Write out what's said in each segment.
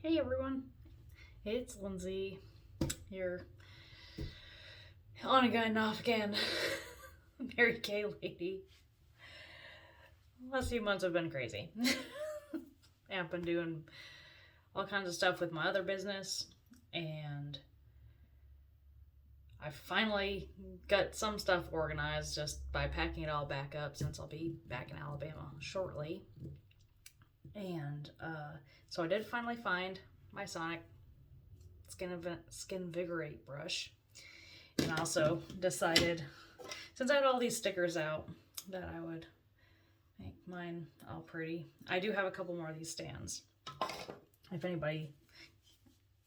Hey everyone, it's Lindsay, your on again, off again Mary Kay lady. Last few months have been crazy. I've been doing all kinds of stuff with my other business, and I finally got some stuff organized just by packing it all back up since I'll be back in Alabama shortly. And so I did finally find my Sonic Skinvigorate brush. And I also decided, since I had all these stickers out, that I would make mine all pretty. I do have a couple more of these stands. If anybody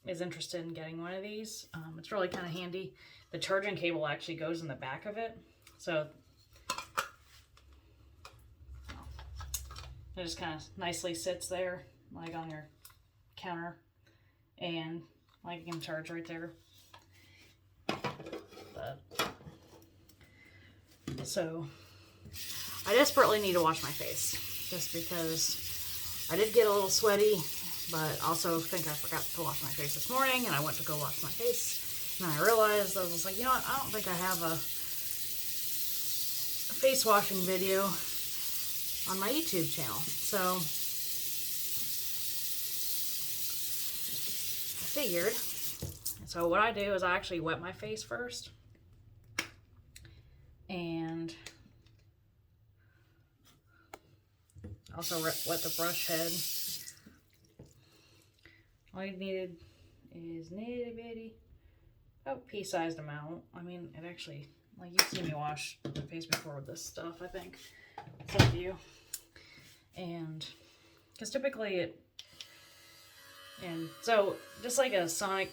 is interested in getting one of these, it's really kind of handy. The charging cable actually goes in the back of it. So it just kind of nicely sits there, like on your counter, and like you can charge right there. So I desperately need to wash my face, just because I did get a little sweaty, but also think I forgot to wash my face this morning, and I went to go wash my face, and then I realized, I was like, you know what, I don't think I have a face washing video on my YouTube channel. So I figured, so what I do is I actually wet my face first, and also wet the brush head. All you needed is nitty bitty, about pea-sized amount. I mean, it actually, like, you've seen me wash my face before with this stuff, I think. Some of you. And because typically it, and so just like a Sonic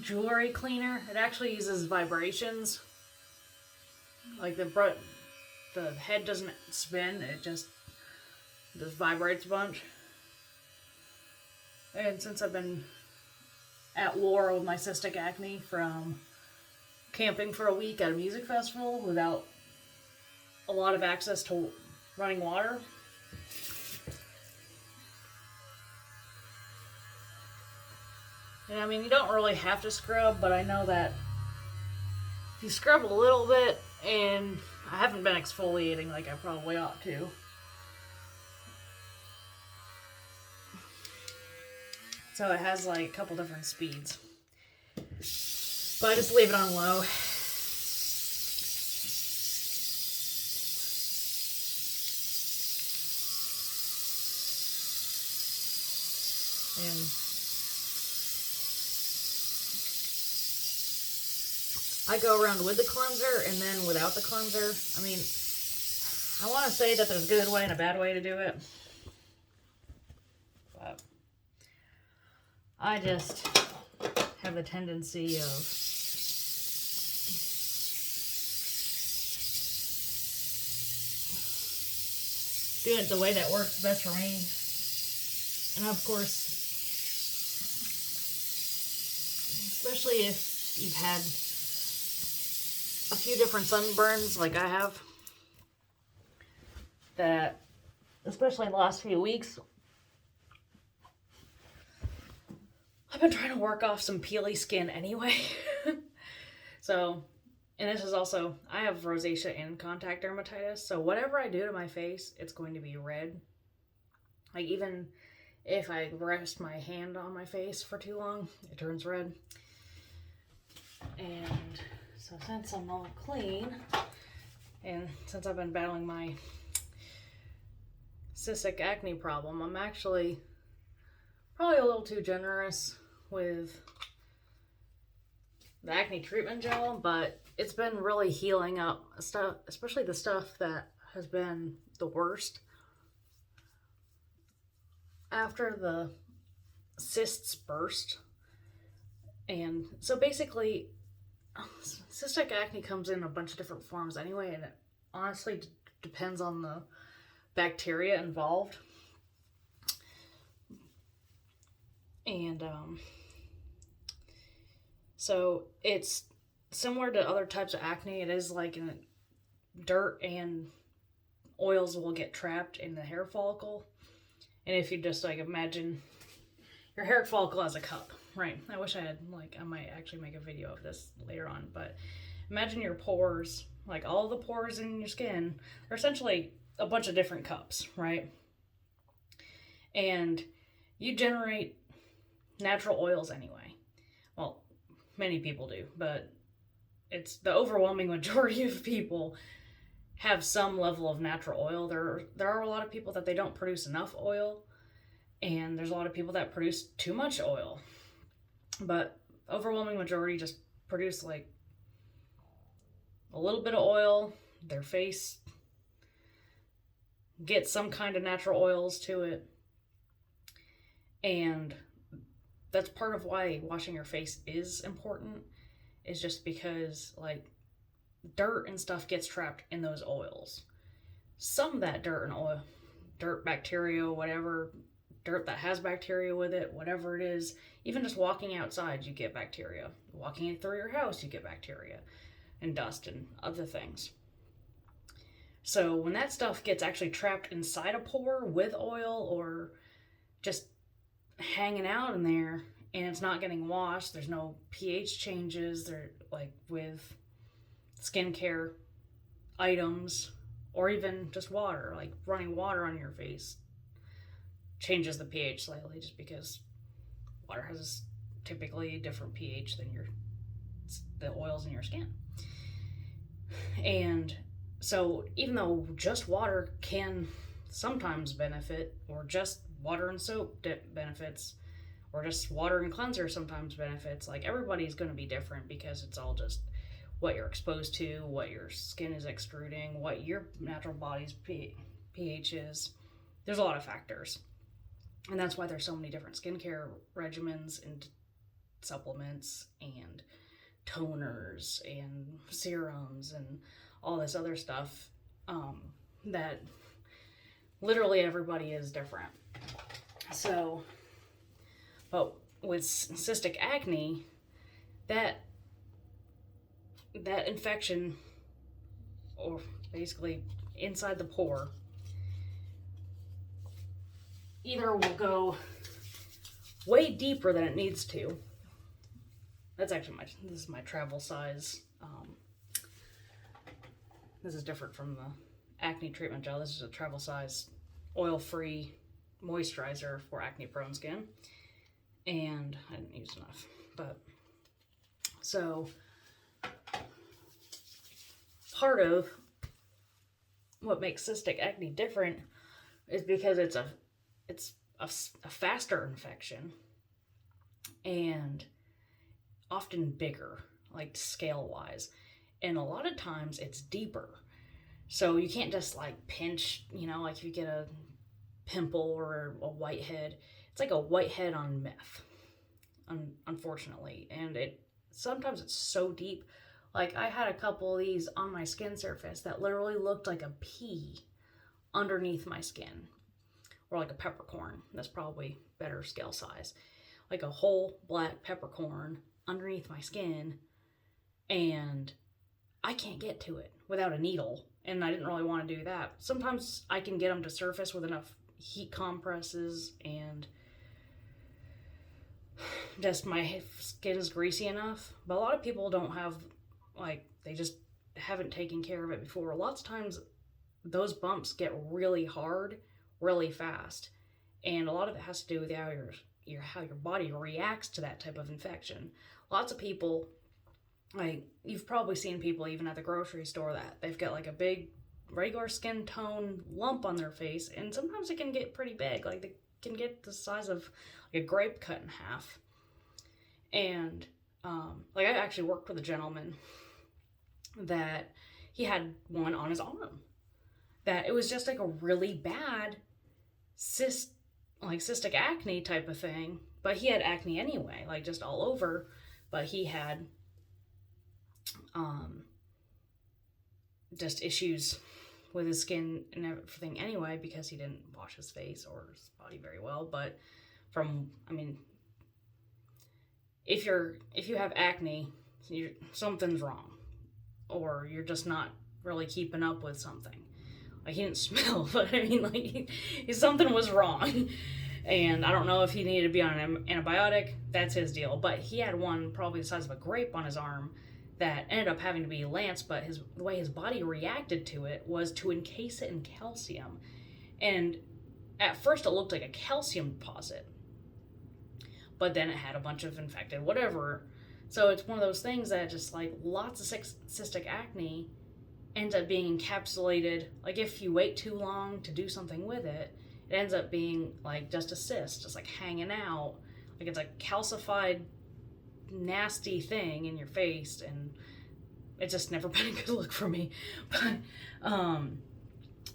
jewelry cleaner, it actually uses vibrations. Like the head doesn't spin, it just vibrates a bunch. And since I've been at war with my cystic acne from camping for a week at a music festival without a lot of access to running water, and I mean, you don't really have to scrub, but I know that if you scrub a little bit, and I haven't been exfoliating like I probably ought to, so it has like a couple different speeds, but I just leave it on low. And I go around with the cleanser and then without the cleanser. I mean, I want to say that there's a good way and a bad way to do it, but I just have the tendency of doing it the way that works best for me. And of course, especially if you've had a few different sunburns like I have, that especially in the last few weeks, I've been trying to work off some peely skin anyway. So, and this is also, I have rosacea and contact dermatitis, so whatever I do to my face, it's going to be red. Like, even if I rest my hand on my face for too long, it turns red. And so since I'm all clean, and since I've been battling my cystic acne problem, I'm actually probably a little too generous with the acne treatment gel, but it's been really healing up stuff, especially the stuff that has been the worst after the cysts burst. And so basically, cystic acne comes in a bunch of different forms anyway, and it honestly depends on the bacteria involved. And so it's similar to other types of acne. It is like in dirt and oils will get trapped in the hair follicle. And if you just like imagine your hair follicle as a cup, right? I wish I had, like, I might actually make a video of this later on, but imagine your pores, like all the pores in your skin are essentially a bunch of different cups, right? And you generate natural oils anyway. Well, many people do, but it's the overwhelming majority of people have some level of natural oil. There are a lot of people that they don't produce enough oil, and there's a lot of people that produce too much oil. But overwhelming majority just produce like a little bit of oil. Their face gets some kind of natural oils to it. And that's part of why washing your face is important, is just because like dirt and stuff gets trapped in those oils. Some of that dirt and oil, dirt, bacteria, whatever, dirt that has bacteria with it, whatever it is, even just walking outside, you get bacteria. Walking through your house, you get bacteria and dust and other things. So when that stuff gets actually trapped inside a pore with oil or just hanging out in there and it's not getting washed, there's no pH changes, they're like with skincare items or even just water, like running water on your face changes the pH slightly, just because water has typically a different pH than the oils in your skin. And so even though just water can sometimes benefit, or just water and soap benefits, or just water and cleanser sometimes benefits, like everybody's going to be different because it's all just what you're exposed to, what your skin is extruding, what your natural body's pH is. There's a lot of factors. And that's why there's so many different skincare regimens and supplements and toners and serums and all this other stuff, that literally everybody is different. So, but with cystic acne, that infection, or basically inside the pore, either will go way deeper than it needs to. That's actually this is my travel size. This is different from the acne treatment gel. This is a travel size oil-free moisturizer for acne prone skin. And I didn't use enough, but so part of what makes cystic acne different is because it's a faster infection and often bigger, like scale wise, and a lot of times it's deeper. So you can't just like pinch, like if you get a pimple or a whitehead, it's like a whitehead on meth, unfortunately. And sometimes it's so deep. Like I had a couple of these on my skin surface that literally looked like a pea underneath my skin, or like a peppercorn. That's probably better scale size. Like a whole black peppercorn underneath my skin, and I can't get to it without a needle, and I didn't really want to do that. Sometimes I can get them to surface with enough heat compresses and just my skin is greasy enough, but a lot of people don't have, like, they just haven't taken care of it before. Lots of times those bumps get really hard really fast, and a lot of it has to do with how your body reacts to that type of infection. Lots of people, like, you've probably seen people even at the grocery store that they've got like a big regular skin tone lump on their face, and sometimes it can get pretty big. Like they can get the size of like a grape cut in half. And like I actually worked with a gentleman that he had one on his arm that it was just like a really bad cystic acne type of thing, but he had acne anyway, like just all over, but he had just issues with his skin and everything anyway, because he didn't wash his face or his body very well. But if you have acne, something's wrong, or you're just not really keeping up with something. Like, he didn't smell, but I mean, like, something was wrong. And I don't know if he needed to be on an antibiotic. That's his deal. But he had one probably the size of a grape on his arm that ended up having to be lanced, but the way his body reacted to it was to encase it in calcium. And at first it looked like a calcium deposit, but then it had a bunch of infected whatever. So it's one of those things that just, like, lots of cystic acne ends up being encapsulated. Like, if you wait too long to do something with it, it ends up being like just a cyst, just like hanging out. Like, it's a calcified, nasty thing in your face, and it's just never been a good look for me. But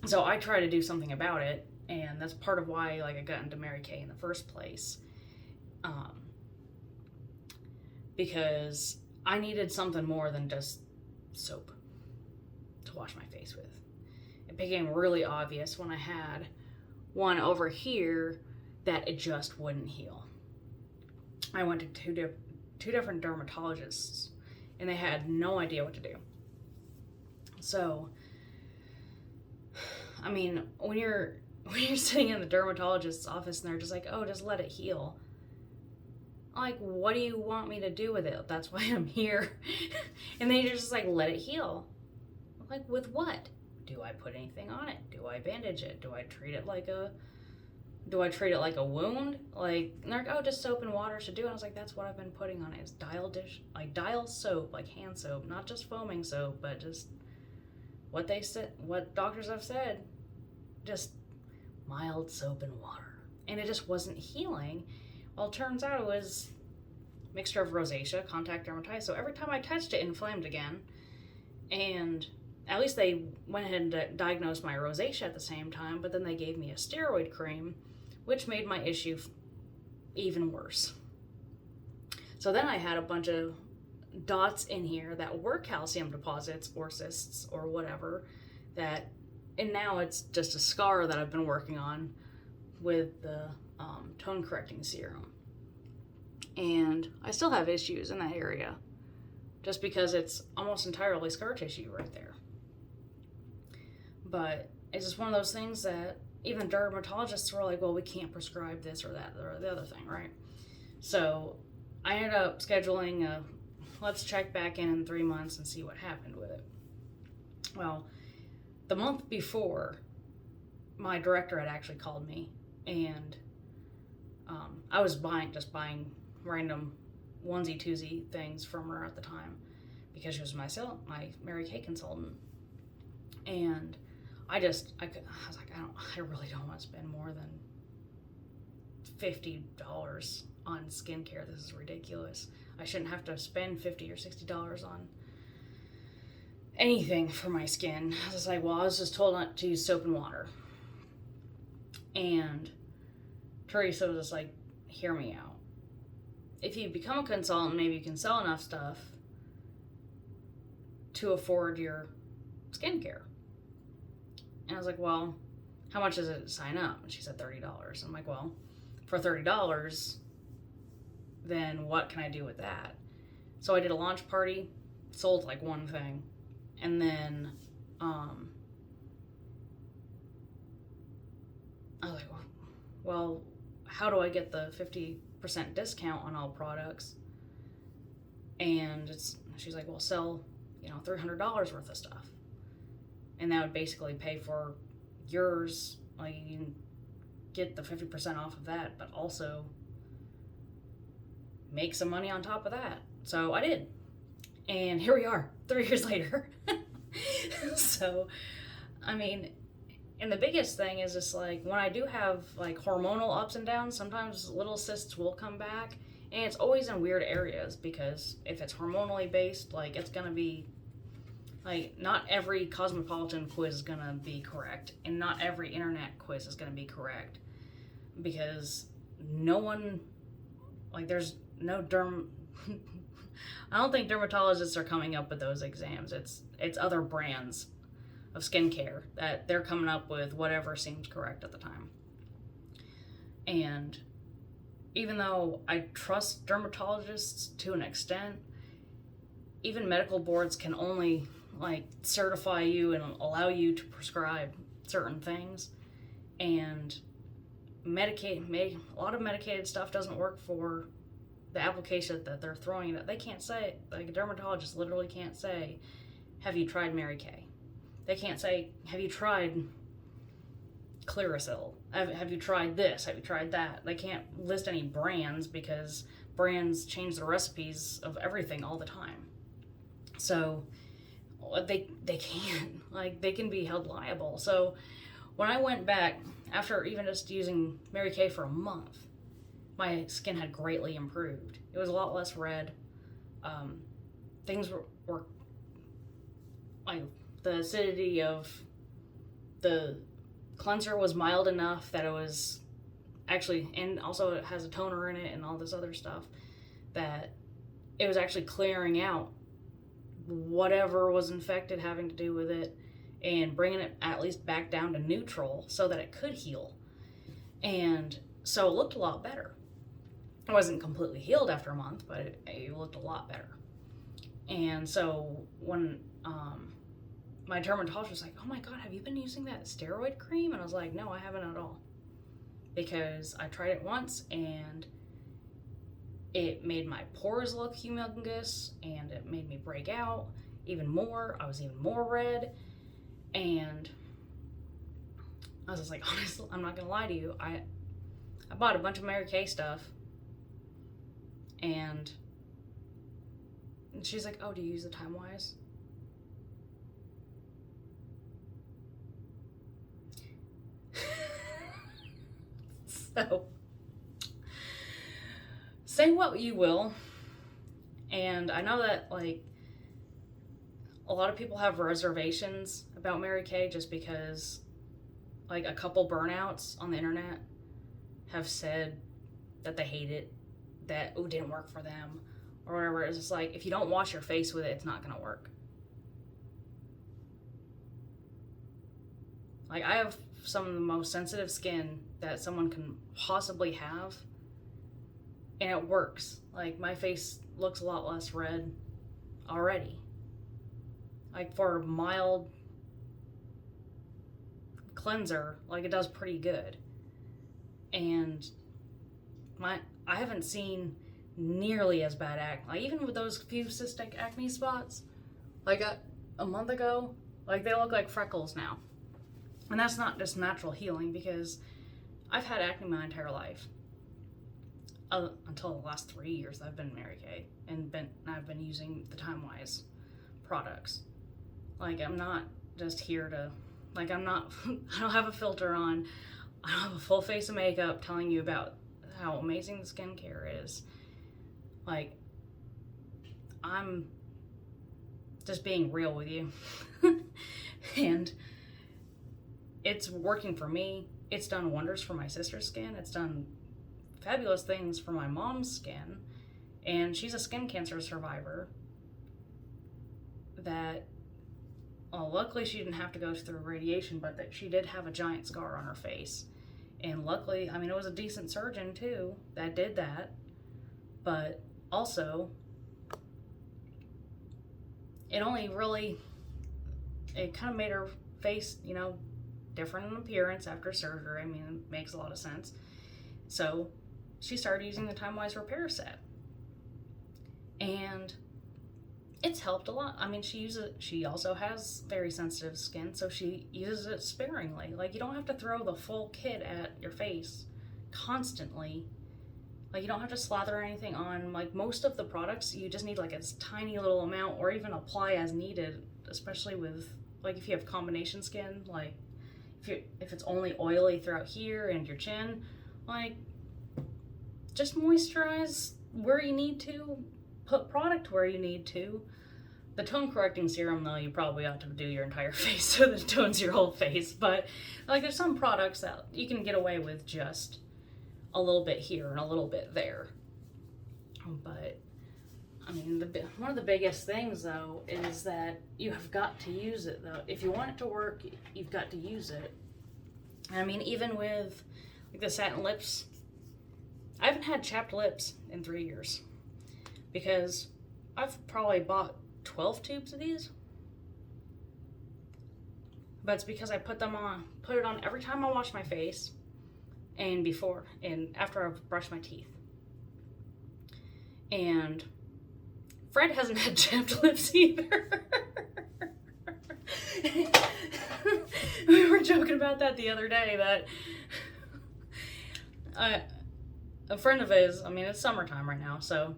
so I try to do something about it, and that's part of why, like, I got into Mary Kay in the first place. Because I needed something more than just soap to wash my face with. It became really obvious when I had one over here that it just wouldn't heal. I went to two different dermatologists, and they had no idea what to do. So, I mean, when you're sitting in the dermatologist's office and they're just like, oh, just let it heal. Like, what do you want me to do with it? That's why I'm here. And they just like, let it heal. Like, with what? Do I put anything on it? Do I bandage it? Do I treat it like a wound? Like, and they're like, oh, just soap and water should do it. I was like, that's what I've been putting on it. It's dial soap, like hand soap, not just foaming soap, but just what doctors have said, just mild soap and water. And it just wasn't healing. Well, it turns out it was a mixture of rosacea, contact dermatitis. So every time I touched it, it inflamed again. And at least they went ahead and diagnosed my rosacea at the same time, but then they gave me a steroid cream, which made my issue even worse. So then I had a bunch of dots in here that were calcium deposits or cysts or whatever, and now it's just a scar that I've been working on with the tone correcting serum. And I still have issues in that area, just because it's almost entirely scar tissue right there. But it's just one of those things that even dermatologists were like, well, we can't prescribe this or that or the other thing, right? So I ended up scheduling let's check back in 3 months and see what happened with it. Well, the month before, my director had actually called me, and I was buying random onesie-twosie things from her at the time, because she was my Mary Kay consultant. And I was like, I really don't want to spend more than $50 on skincare. This is ridiculous. I shouldn't have to spend $50 or $60 on anything for my skin. I was like, well, I was just told not to use soap and water. And Teresa was just like, hear me out. If you become a consultant, maybe you can sell enough stuff to afford your skincare. And I was like, well, how much does it sign up? And she said $30. I'm like, well, for $30, then what can I do with that? So I did a launch party, sold like one thing, and then I was like, well, how do I get the 50% discount on all products? And she's like, well, sell, $300 worth of stuff. And that would basically pay for yours. Like, you can get the 50% off of that, but also make some money on top of that. So I did. And here we are, 3 years later. So, I mean, and the biggest thing is just like, when I do have like hormonal ups and downs, sometimes little cysts will come back, and it's always in weird areas, because if it's hormonally based, like, it's going to be like, not every Cosmopolitan quiz is going to be correct, and not every internet quiz is going to be correct, because no one, like, there's no I don't think dermatologists are coming up with those exams. It's other brands of skincare that they're coming up with whatever seems correct at the time. And even though I trust dermatologists to an extent, even medical boards can only like certify you and allow you to prescribe certain things, and a lot of medicated stuff doesn't work for the application that they're throwing it at. They can't say, like a dermatologist literally can't say, have you tried Mary Kay? They can't say, have you tried Clearasil? Have you tried this? Have you tried that? They can't list any brands because brands change the recipes of everything all the time. So they can't, like, they can be held liable. So when I went back, after even just using Mary Kay for a month, my skin had greatly improved. It was a lot less red. Things were like, the acidity of the cleanser was mild enough that it was actually, and also it has a toner in it and all this other stuff, that it was actually clearing out whatever was infected having to do with it and bringing it at least back down to neutral so that it could heal. And so it looked a lot better. It wasn't completely healed after a month, but it looked a lot better. And so when my dermatologist was like, oh my God, have you been using that steroid cream? And I was like, no, I haven't at all. Because I tried it once and it made my pores look humongous and it made me break out even more. I was even more red. And I was just like, honestly, I'm not gonna lie to you. I bought a bunch of Mary Kay stuff, and she's like, oh, do you use the Time Wise? So, say what you will, and I know that, like, a lot of people have reservations about Mary Kay just because, like, a couple burnouts on the internet have said that they hate it, that it didn't work for them, or whatever. It's just like, if you don't wash your face with it, it's not gonna work. Like, I have some of the most sensitive skin that someone can possibly have, and it works. Like, my face looks a lot less red already. Like, for a mild cleanser, like, it does pretty good. And I haven't seen nearly as bad acne. Like, even with those few cystic acne spots, like a month ago, like, they look like freckles now. And that's not just natural healing, because I've had acne my entire life. Until the last 3 years I've been Mary Kay, and I've been using the Time Wise products. Like, I'm not just here to, like, I don't have a filter on. I don't have a full face of makeup telling you about how amazing the skincare is. Like, I'm just being real with you. And it's working for me. It's done wonders for my sister's skin. It's done fabulous things for my mom's skin. And she's a skin cancer survivor that, well, luckily she didn't have to go through radiation, but that she did have a giant scar on her face. And luckily, I mean, it was a decent surgeon too that did that. But also, it only really, it kind of made her face, you know, different in appearance after surgery. I mean, it makes a lot of sense. So she started using the Time Wise repair set, and it's helped a lot. I mean, she also has very sensitive skin, so she uses it sparingly. Like, you don't have to throw the full kit at your face constantly. Like, you don't have to slather anything on. Like, most of the products, you just need like a tiny little amount, or even apply as needed, especially with, like, if you have combination skin. Like, if it's only oily throughout here and your chin, like, just moisturize where you need to, put product where you need to. The tone correcting serum, though, you probably ought to do your entire face so that it tones your whole face. But, like, there's some products that you can get away with just a little bit here and a little bit there. But, I mean, one of the biggest things, though, is that you have got to use it, though. If you want it to work, you've got to use it. I mean, even with, like, the satin lips, I haven't had chapped lips in 3 years, because I've probably bought 12 tubes of these. but it's because I put it on every time I wash my face and before and after I've brushed my teeth. And Fred hasn't had chapped lips either. We were joking about that the other day, that a friend of his, I mean, it's summertime right now, so,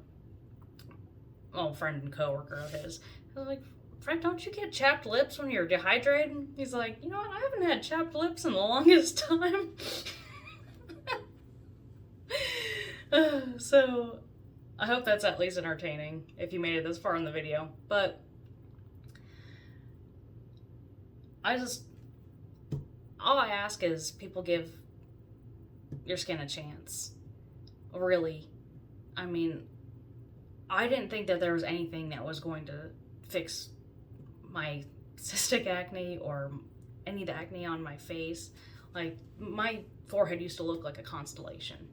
well, friend and coworker of his, I was like, Fred, don't you get chapped lips when you're dehydrated? He's like, you know what, I haven't had chapped lips in the longest time. So, I hope that's at least entertaining, if you made it this far in the video, but all I ask is people give your skin a chance. Really. I mean, I didn't think that there was anything that was going to fix my cystic acne or any of the acne on my face. Like, my forehead used to look like a constellation.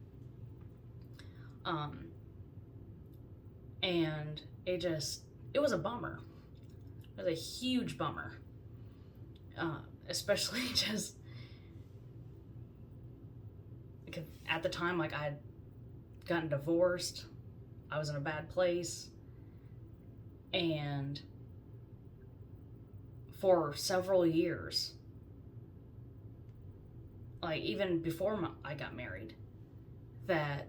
And it was a bummer. It was a huge bummer. Especially just because at the time, like, I had gotten divorced, I was in a bad place, and for several years, like even before I got married, that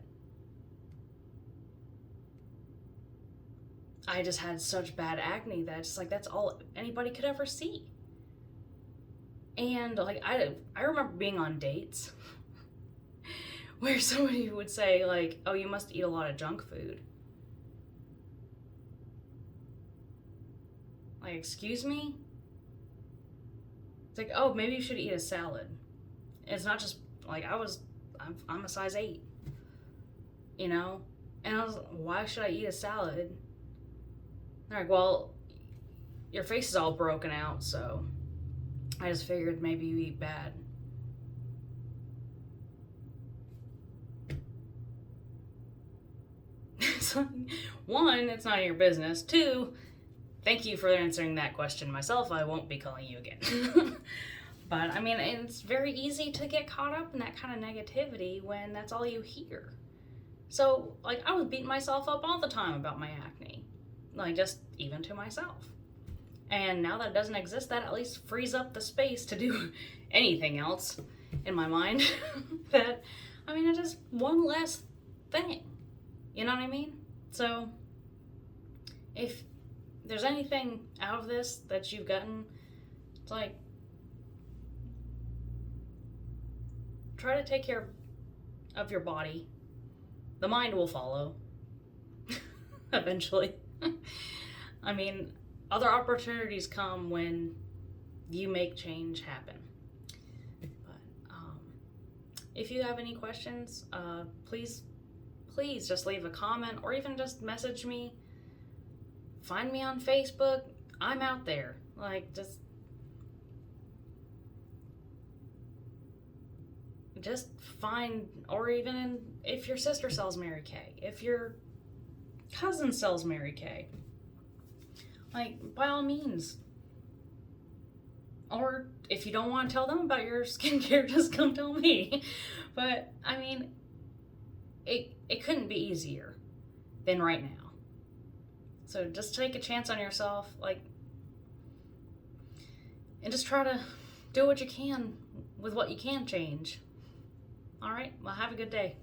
I just had such bad acne that it's like that's all anybody could ever see. And like I remember being on dates where somebody would say like, oh, you must eat a lot of junk food. Like, excuse me? It's like, oh, maybe you should eat a salad. It's not just like I'm a size 8, you know? And I was like, why should I eat a salad? They're like, well, your face is all broken out, so I just figured maybe you eat bad. So, 1, it's none of your business. 2, thank you for answering that question myself. I won't be calling you again. But, I mean, it's very easy to get caught up in that kind of negativity when that's all you hear. So, like, I was beating myself up all the time about my acne. Like, just even to myself. And now that it doesn't exist, that at least frees up the space to do anything else in my mind. That, I mean, it's just one less thing. You know what I mean? So, if there's anything out of this that you've gotten, it's like, try to take care of your body. The mind will follow. Eventually. I mean, other opportunities come when you make change happen. But if you have any questions, please just leave a comment or even just message me. Find me on Facebook. I'm out there. Like, just find, or even if your sister sells Mary Kay, if your cousin sells Mary Kay, like, by all means. Or if you don't want to tell them about your skincare, just come tell me. But, I mean, it couldn't be easier than right now. So just take a chance on yourself, like, and just try to do what you can with what you can change. All right, well, have a good day.